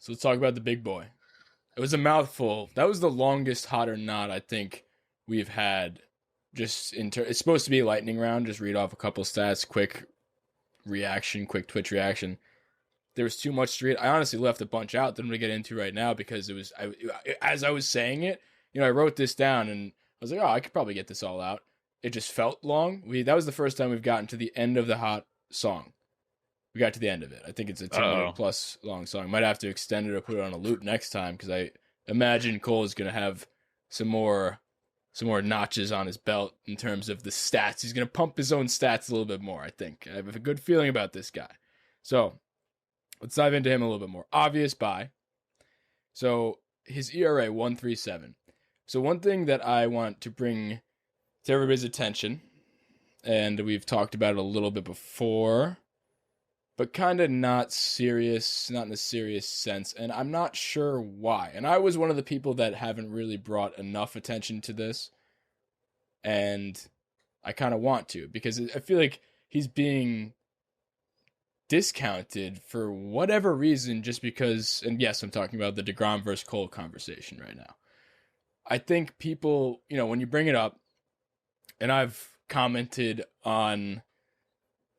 So let's talk about the big boy. It was a mouthful. That was the longest hot or not I think we've had. Just it's supposed to be a lightning round. Just read off a couple stats, quick reaction, quick Twitch reaction. There was too much to read. I honestly left a bunch out that I'm gonna get into right now because it was as I was saying it, I wrote this down and I was like, oh, I could probably get this all out. It just felt long. That was the first time we've gotten to the end of the hot song. We got to the end of it. I think it's a 2-minute plus long song. Might have to extend it or put it on a loop next time because I imagine Cole is gonna have some more notches on his belt in terms of the stats. He's gonna pump his own stats a little bit more. I think I have a good feeling about this guy. So let's dive into him a little bit more. Obvious buy. So his ERA 1.37. So one thing that I want to bring to everybody's attention, and we've talked about it a little bit before, but kind of not in a serious sense, and I'm not sure why. And I was one of the people that haven't really brought enough attention to this, and I kind of want to, because I feel like he's being discounted for whatever reason just because, and yes, I'm talking about the Degrom versus Cole conversation right now. I think people, when you bring it up, and I've commented on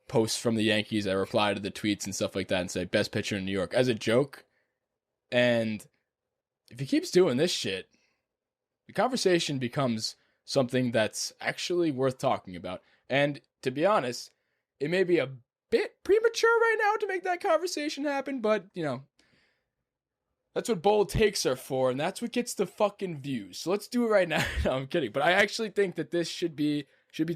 posts from the Yankees, I reply to the tweets and stuff like that and say, best pitcher in New York, as a joke. And if he keeps doing this shit, the conversation becomes something that's actually worth talking about. And to be honest, it may be a bit premature right now to make that conversation happen, but, that's what bold takes are for, and that's what gets the fucking views. So let's do it right now. No, I'm kidding. But I actually think that this should be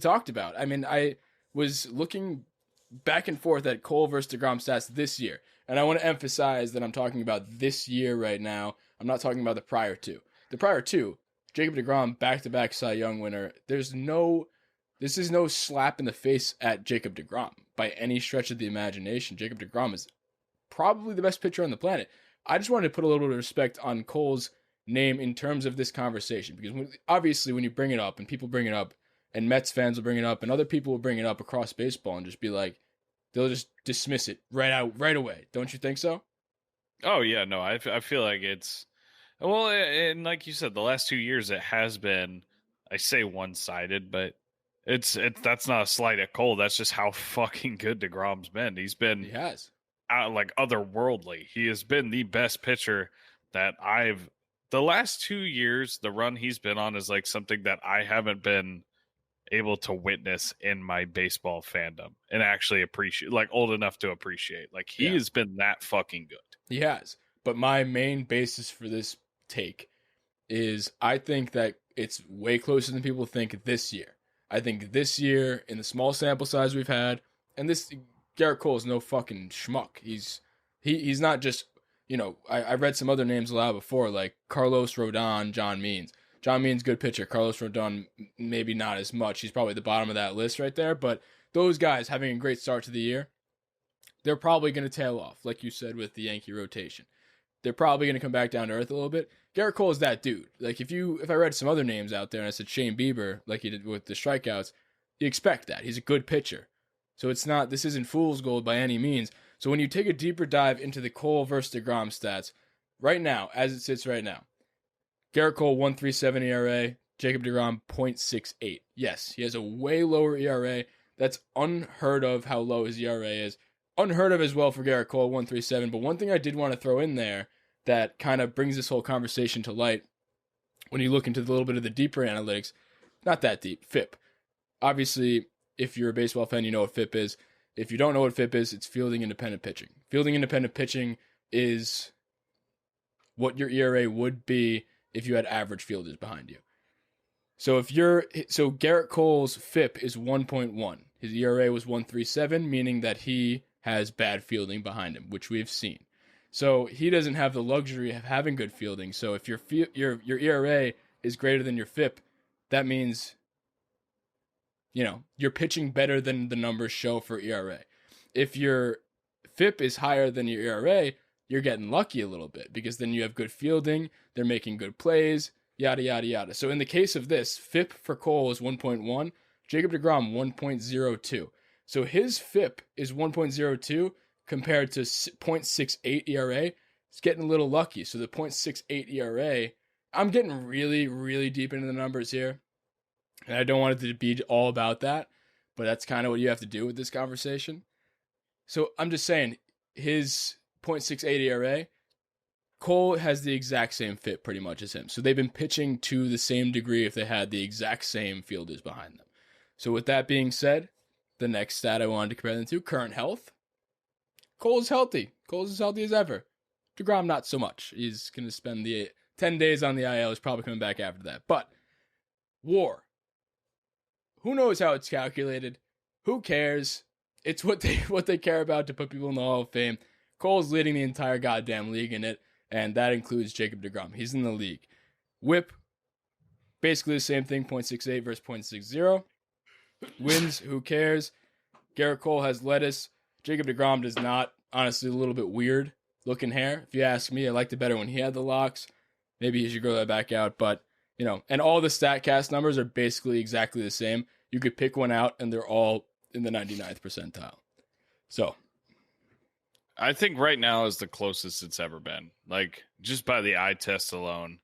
talked about. I mean, I was looking back and forth at Cole versus Degrom stats this year. And I want to emphasize that I'm talking about this year right now. I'm not talking about the prior two. The prior two, Jacob Degrom, back-to-back Cy Young winner. This is no slap in the face at Jacob Degrom by any stretch of the imagination. Jacob Degrom is probably the best pitcher on the planet. I just wanted to put a little bit of respect on Cole's name in terms of this conversation, because obviously when you bring it up and people bring it up and Mets fans will bring it up and other people will bring it up across baseball and just be like, they'll just dismiss it right away. Don't you think so? Oh yeah, no, I feel like it's, well, and like you said, the last 2 years it has been, I say one-sided, but it's that's not a slight at Cole. That's just how fucking good DeGrom's been. He has like otherworldly. He has been the best pitcher that the last 2 years, the run he's been on is like something that I haven't been able to witness in my baseball fandom and actually appreciate, like old enough to appreciate. Like he has been that fucking good. He has. But my main basis for this take is I think that it's way closer than people think this year. I think this year, in the small sample size we've had, and Gerrit Cole is no fucking schmuck. He's not just, I read some other names aloud before, like Carlos Rodon, John Means. John Means, good pitcher. Carlos Rodon, maybe not as much. He's probably the bottom of that list right there. But those guys having a great start to the year, they're probably going to tail off, like you said, with the Yankee rotation. They're probably going to come back down to earth a little bit. Gerrit Cole is that dude. Like if I read some other names out there and I said Shane Bieber, like he did with the strikeouts, you expect that. He's a good pitcher. So this isn't fool's gold by any means. So when you take a deeper dive into the Cole versus DeGrom stats, right now, as it sits right now, Gerrit Cole 1.37 ERA, Jacob Degrom 0.68. Yes, he has a way lower ERA. That's unheard of how low his ERA is. Unheard of as well for Gerrit Cole 1.37. But one thing I did want to throw in there that kind of brings this whole conversation to light, when you look into a little bit of the deeper analytics, not that deep, FIP. Obviously, if you're a baseball fan, you know what FIP is. If you don't know what FIP is, it's fielding independent pitching. Fielding independent pitching is what your ERA would be if you had average fielders behind you. So Gerrit Cole's FIP is 1.1. His ERA was 1.37, meaning that he has bad fielding behind him, which we've seen. So he doesn't have the luxury of having good fielding. So if your ERA is greater than your FIP, that means you're pitching better than the numbers show for ERA. If your FIP is higher than your ERA, you're getting lucky a little bit because then you have good fielding, they're making good plays, yada, yada, yada. So in the case of this, FIP for Cole is 1.1, Jacob Degrom 1.02. So his FIP is 1.02 compared to 0.68 ERA. It's getting a little lucky. So the .68 ERA, I'm getting really, really deep into the numbers here. And I don't want it to be all about that, but that's kind of what you have to do with this conversation. So I'm just saying, his .68 ERA, Cole has the exact same fit pretty much as him. So they've been pitching to the same degree if they had the exact same fielders behind them. So with that being said, the next stat I wanted to compare them to, current health. Cole's healthy. Cole's as healthy as ever. DeGrom, not so much. He's going to spend the 10 days on the IL. He's probably coming back after that. But WAR. Who knows how it's calculated? Who cares? It's what they care about to put people in the Hall of Fame. Cole's leading the entire goddamn league in it, and that includes Jacob Degrom. He's in the league. WHIP, basically the same thing, .68 versus .60. Wins, who cares? Gerrit Cole has lettuce. Jacob Degrom does not. Honestly, a little bit weird looking hair. If you ask me, I liked it better when he had the locks. Maybe he should grow that back out, but, you know, and all the StatCast numbers are basically exactly the same. You could pick one out, and they're all in the 99th percentile. So I think right now is the closest it's ever been. Like, just by the eye test alone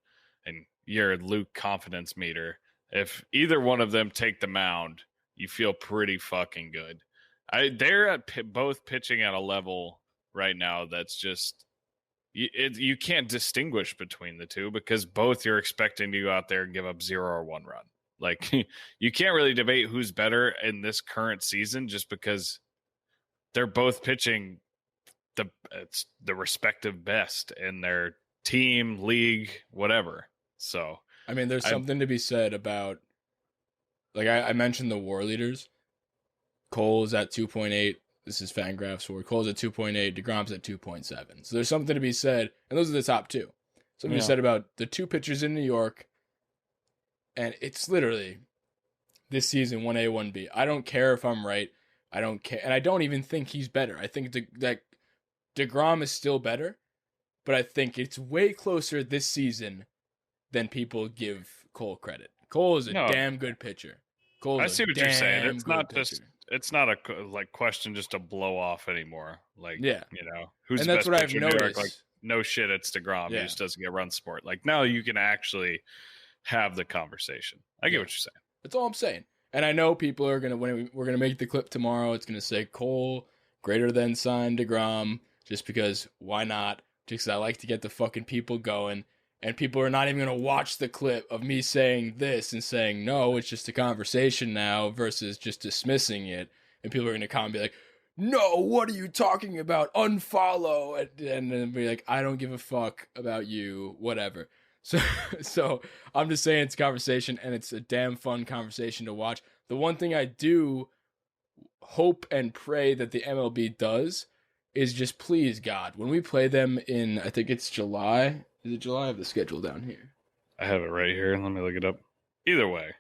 and your Luke confidence meter, if either one of them take the mound, you feel pretty fucking good. They're at both pitching at a level right now that's just you can't distinguish between the two because both you're expecting to go out there and give up 0 or 1 run. Like, you can't really debate who's better in this current season just because they're both pitching the respective best in their team, league, whatever. So, I mean, there's something to be said about, like I mentioned the WAR leaders. Cole is at 2.8. This is Fangraphs WAR. Cole's at 2.8. DeGrom's at 2.7. So there's something to be said, and those are the top two. Something to be said about the two pitchers in New York, and it's literally this season 1A, 1B. I don't care if I'm right. I don't care, and I don't even think he's better. I think that DeGrom is still better, but I think it's way closer this season than people give Cole credit. Cole is a damn good pitcher. I see what you're saying. It's not a like question just to blow off anymore. Like, you know, who's and the that's best what pitcher I've in New York? noticed. Like, no shit, it's DeGrom. He just doesn't get run support. Like, now you can actually have the conversation. I get what you're saying. That's all I'm saying. And I know people are gonna, when we're gonna make the clip tomorrow, it's gonna say Cole greater than sign DeGrom, just because why not? Just because I like to get the fucking people going. And people are not even going to watch the clip of me saying this and saying, no, it's just a conversation now versus just dismissing it. And people are going to come and be like, no, what are you talking about? Unfollow. And then be like, I don't give a fuck about you, whatever. So I'm just saying it's a conversation, and it's a damn fun conversation to watch. The one thing I do hope and pray that the MLB does is just, please, God, when we play them in, I think it's July. Is it July? I have the schedule down here. I have it right here. Let me look it up. Either way.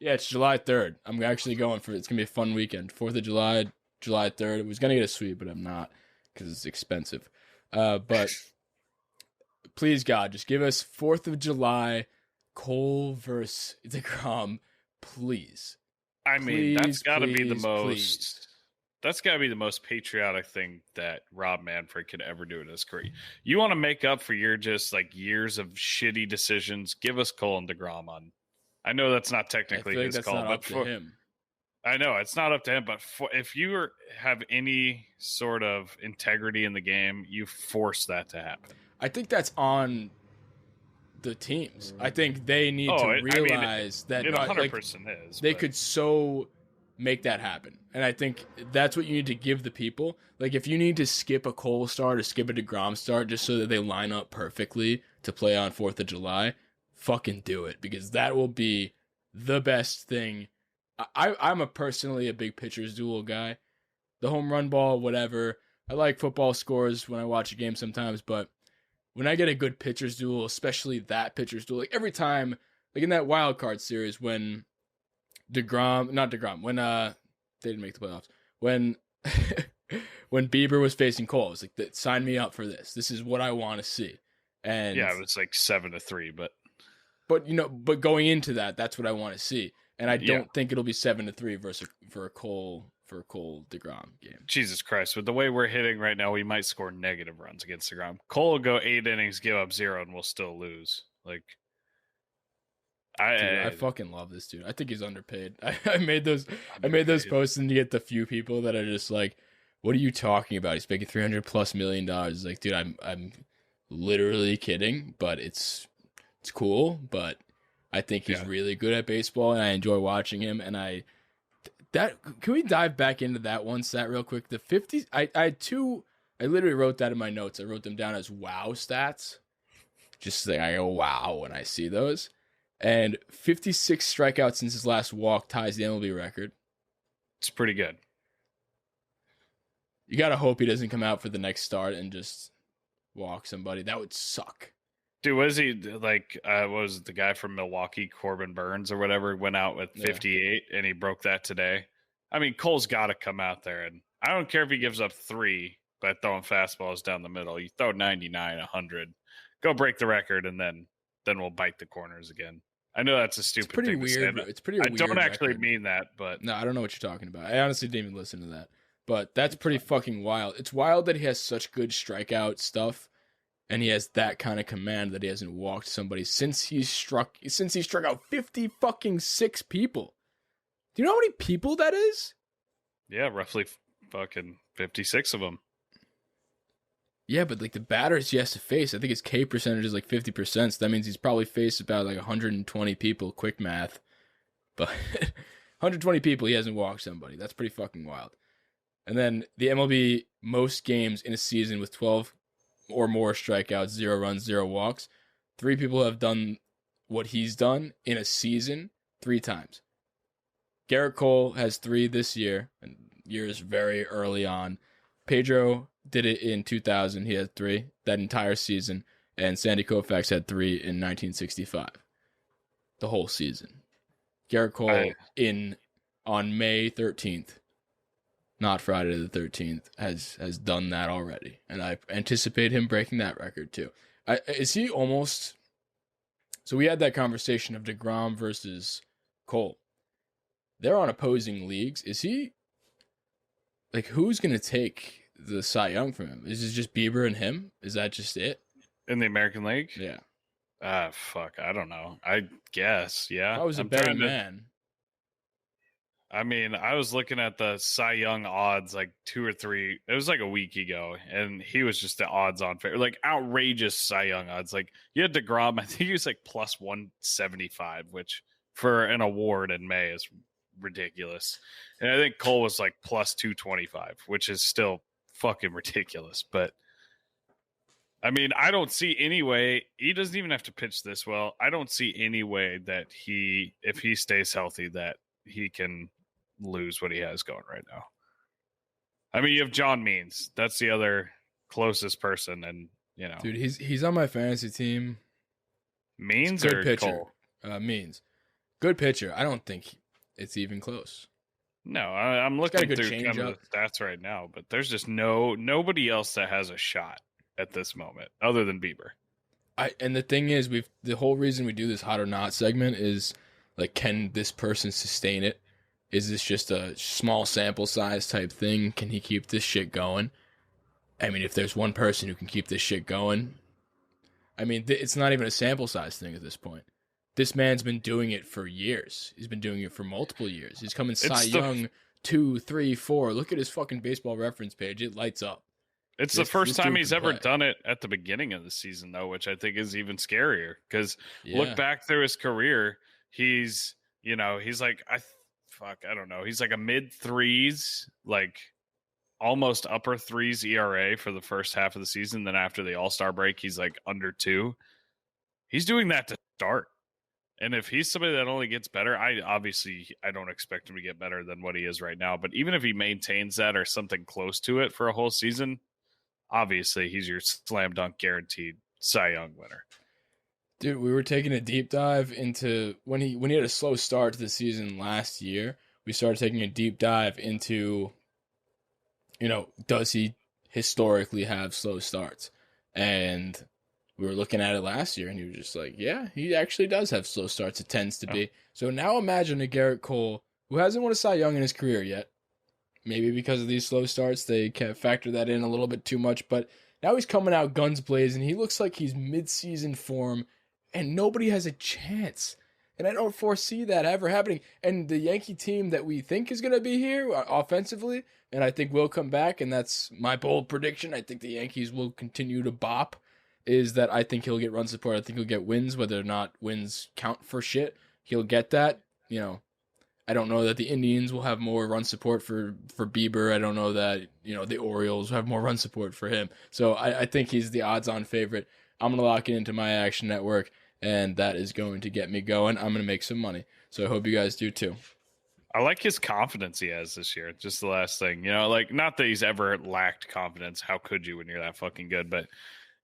Yeah, it's July 3rd. I'm actually going for it. It's going to be a fun weekend. 4th of July, July 3rd. I was going to get a suite, but I'm not because it's expensive. But please, God, just give us 4th of July, Cole versus DeGrom, please. I mean, that's got to be the most... Please. That's got to be the most patriotic thing that Rob Manfred could ever do in his career. You want to make up for your just like years of shitty decisions? Give us Cole and DeGrom on. I know that's not technically his call, not but up to him. I know it's not up to him. But if you have any sort of integrity in the game, you force that to happen. I think that's on the teams. I think they need to realize that it 100% is. They could so make that happen. And I think that's what you need to give the people. Like, if you need to skip a Cole start or skip a DeGrom start just so that they line up perfectly to play on 4th of July, fucking do it, because that will be the best thing. I'm personally a big pitcher's duel guy. The home run ball, whatever. I like football scores when I watch a game sometimes, but when I get a good pitcher's duel, especially that pitcher's duel, like every time, like in that wild card series when when they didn't make the playoffs, when Bieber was facing Cole, I was like, sign me up for this. This is what I want to see. And yeah, it was like 7-3, but going into that, that's what I want to see. And I don't think it'll be 7-3 for for a Cole Degrom game. Jesus Christ. With the way we're hitting right now, we might score negative runs against Degrom. Cole will go 8 innings, give up 0, and we'll still lose. Like, I fucking love this dude. I think he's underpaid. I made those posts and to get the few people that are just like, what are you talking about? He's making $300+ million. It's like, dude, I'm literally kidding, but it's cool. But I think he's really good at baseball, and I enjoy watching him. And can we dive back into that one stat real quick? The 50s. I had two. I literally wrote that in my notes. I wrote them down as wow stats. Just like, I go wow when I see those. And 56 strikeouts since his last walk ties the MLB record. It's pretty good. You got to hope he doesn't come out for the next start and just walk somebody. That would suck. Dude, was he like, what was it, the guy from Milwaukee, Corbin Burns or whatever, went out with 58 and he broke that today? I mean, Cole's got to come out there. And I don't care if he gives up 3 by throwing fastballs down the middle. You throw 99, 100, go break the record, and then we'll bite the corners again. I know that's a stupid thing to say. It's pretty weird. I don't actually mean that, but... No, I don't know what you're talking about. I honestly didn't even listen to that. But that's pretty fucking wild. It's wild that he has such good strikeout stuff, and he has that kind of command that he hasn't walked somebody since he struck out 50 fucking 6 people. Do you know how many people that is? Yeah, roughly fucking 56 of them. Yeah, but like the batters he has to face, I think his K percentage is like 50%. So that means he's probably faced about like 120 people. Quick math, but 120 people he hasn't walked somebody. That's pretty fucking wild. And then the MLB most games in a season with 12 or more strikeouts, 0 runs, 0 walks. 3 people have done what he's done in a season 3 times. Gerrit Cole has 3 this year, and years very early on. Pedro did it in 2000. He had 3 that entire season. And Sandy Koufax had 3 in 1965. The whole season. Gerrit Cole on May 13th, not Friday the 13th, has done that already. And I anticipate him breaking that record too. Is he almost... So we had that conversation of DeGrom versus Cole. They're on opposing leagues. Is he... Like, who's going to take the Cy Young from him? Is it just Bieber and him? Is that just it? In the American League? Yeah. Fuck, I don't know. I guess, yeah. I was a betting man. I mean, I was looking at the Cy Young odds like 2 or 3. It was like a week ago, and he was just the odds-on favorite, like outrageous Cy Young odds. Like you had DeGrom, I think he was like plus 175, which for an award in May is ridiculous. And I think Cole was like plus 225, which is still fucking ridiculous. But I mean, I don't see any way. He doesn't even have to pitch this well. I don't see any way that if he stays healthy, that he can lose what he has going right now. I mean, you have John Means. That's the other closest person, and you know, dude, he's on my fantasy team. Means or pitcher. Cole? Means, good pitcher. I don't think it's even close. No, I'm looking through kind of the stats right now, but there's just nobody else that has a shot at this moment other than Bieber. And the thing is, the whole reason we do this hot or not segment is like, can this person sustain it? Is this just a small sample size type thing? Can he keep this shit going? I mean, if there's one person who can keep this shit going, I mean, it's not even a sample size thing at this point. This man's been doing it for years. He's been doing it for multiple years. He's coming Cy Young 2, 3, 4. Look at his fucking Baseball Reference page. It lights up. It's the first time he's ever done it at the beginning of the season, though, which I think is even scarier. Because look back through his career, he's like, I don't know. He's like a mid-3s, like almost upper 3s ERA for the first half of the season. Then after the All-Star break, he's like under 2. He's doing that to start. And if he's somebody that only gets better, I don't expect him to get better than what he is right now. But even if he maintains that or something close to it for a whole season, obviously he's your slam dunk guaranteed Cy Young winner. Dude, we were taking a deep dive into when he had a slow start to the season last year. We started taking a deep dive into, does he historically have slow starts? And we were looking at it last year, and he was just like, yeah, he actually does have slow starts. It tends to be. So now imagine a Gerrit Cole who hasn't won a Cy Young in his career yet, maybe because of these slow starts, they can factor that in a little bit too much. But now he's coming out guns blazing. He looks like he's mid-season form, and nobody has a chance. And I don't foresee that ever happening. And the Yankee team that we think is going to be here offensively, and I think will come back, and that's my bold prediction. I think the Yankees will continue to bop, is that I think he'll get run support. I think he'll get wins, whether or not wins count for shit. He'll get that. I don't know that the Indians will have more run support for Bieber. I don't know that, the Orioles will have more run support for him. So I think he's the odds-on favorite. I'm going to lock it into my Action Network, and that is going to get me going. I'm going to make some money. So I hope you guys do too. I like his confidence he has this year. Just the last thing, not that he's ever lacked confidence. How could you when you're that fucking good? But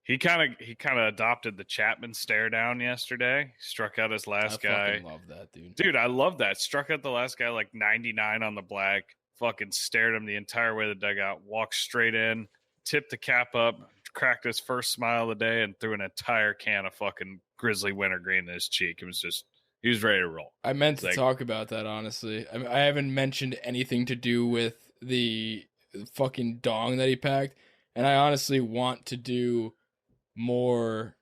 he kind of adopted the Chapman stare down yesterday. Struck out his last guy. I fucking love that, dude. Dude, I love that. Struck out the last guy like 99 on the black. Fucking stared him the entire way to the dugout. Walked straight in. Tipped the cap up. Cracked his first smile of the day and threw an entire can of fucking Grizzly wintergreen in his cheek. It was just, he was ready to roll. I meant to talk about that, honestly. I haven't mentioned anything to do with the fucking dong that he packed, and I honestly want to do more.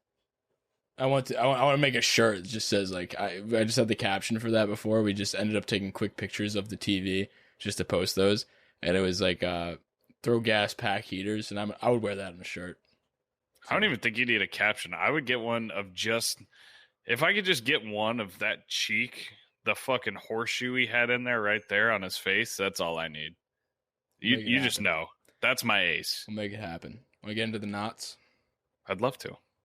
I want to make a shirt that just says, like, I just had the caption for that before. We just ended up taking quick pictures of the TV just to post those, and it was like throw gas, pack heaters, and I would wear that on a shirt. I don't even think you need a caption. I would get one of just, if I could just get one of that cheek, the fucking horseshoe he had in there right there on his face, that's all I need. You just know. That's my ace. We'll make it happen. Want to get into the knots? I'd love to.